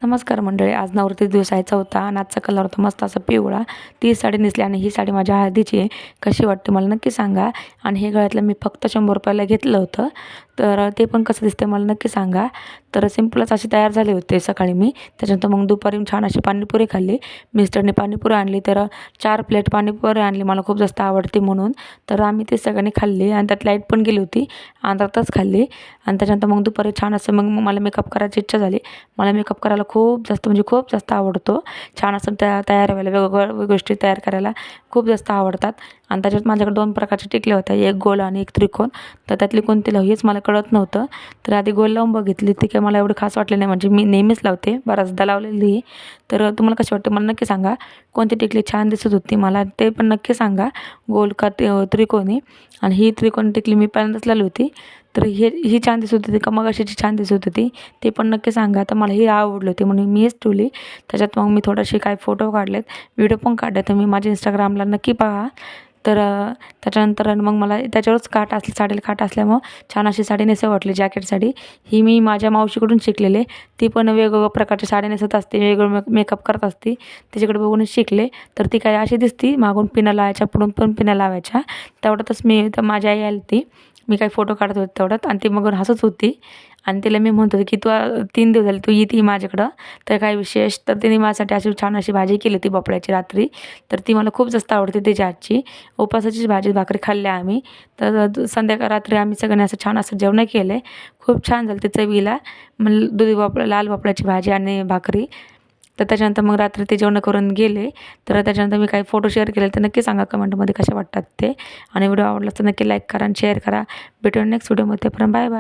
नमस्कार मंडळी, आज नवरात्री दिवस यायचा होता आणि आजचा कलर होता मस्त असा पिवळा. ती साडी नेसली आणि ही साडी माझ्या हळदीची आहे. कशी वाटते मला नक्की सांगा. आणि हे गळ्यातलं मी फक्त 100 रुपयाला घेतलं होतं. तर ते पण कसं दिसते मला नक्की सांगा. तर सिम्पलच अशी तयार झाले होते सकाळी मी. त्याच्यानंतर मग दुपारी छान अशी पाणीपुरी खाल्ली. मिस्टरने पाणीपुरी आणली, तर 4 प्लेट पाणीपुरी आणली, मला खूप जास्त आवडते म्हणून. तर आम्ही ते सगळ्यांनी खाल्ली आणि त्यात लाईट पण गेली होती. अर्धाच खाल्ली. आणि त्याच्यानंतर मग दुपारी छान असं मग मला मेकअप करायची इच्छा झाली. मला मेकअप करायला खूप जास्त म्हणजे खूप जास्त आवडतो. छान असं तयार व्हायला, वेगवेगळ्या गोष्टी तयार करायला खूप जास्त आवडतात. आणि त्याच्यात माझ्याकडे 2 प्रकारच्या टिकल्या होत्या, एक गोल आणि एक त्रिकोण. तर त्यातली कोणती लावू हेच मला कळत नव्हतं. तर आधी गोल लावून बघितली, ती काही मला एवढी खास वाटली नाही. म्हणजे मी नेहमीच लावते, बऱ्याचदा लावलेली. तर तुम्हाला कशी वाटते मला नक्की सांगा. कोणती टिकली छान दिसत होती मला ते पण नक्की सांगा, गोल का त्रिकोणी. आणि ही त्रिकोणी टिकली मी पहिल्यांदाच लावली होती. तर ही छान दिसत होती का मगाशीची छान दिसत होती ते पण नक्की सांगा. तर मला ही आवडली होती म्हणून मी हेच ठेवली. त्याच्यात मग मी थोडेसे काही फोटो काढलेत, व्हिडिओ पण काढले, तर मी माझ्या इंस्टाग्रामला नक्की पहा. तर त्याच्यानंतर मग मला त्याच्यावरच साडीला काठ असल्यामुळं छान अशी साडी नेसावी वाटली, जॅकेट साडी. ही मी माझ्या मावशीकडून शिकलेले. ती पण वेगवेगळ्या प्रकारच्या साड्या नेसत असते, वेगवेगळं मेकअप करत असते, तिच्याकडे बघूनच शिकले. तर ती काय अशी दिसती, मागून पिना लावायच्या, पुढून पण पिना लावायच्या. तेवढ्यातच मी तर माझी आई आली ती, मी काही फोटो काढत होते तेवढ्यात, आणि ती मग हसत होती. आणि तिला मी म्हणत होते की तू 3 दिवस झाले तू येते माझ्याकडं, तर काय विशेष. तर तिने माझ्यासाठी अशी छान अशी भाजी केली होती भोपळ्याची रात्री. तर ती मला खूप जास्त आवडते तिच्या हातची. उपासाचीच भाजी भाकरी खाल्ल्या आम्ही. तर संध्याकाळ रात्री आम्ही सगळ्यांनी असं छान असं जेवण केलं. खूप छान झालं ते चवीला. मग लाल भोपळ्याची भाजी आणि भाकरी. तर त्याच्यानंतर मग रात्री ते जेवण करून गेले. तर त्याच्यानंतर मी काही फोटो शेअर केले, तर नक्की सांगा कमेंटमध्ये कसे वाटतात ते. आणि व्हिडिओ आवडला तर नक्की लाईक करा आणि शेअर करा. भेटूया नेक्स्ट व्हिडिओमध्ये. पण बाय बाय.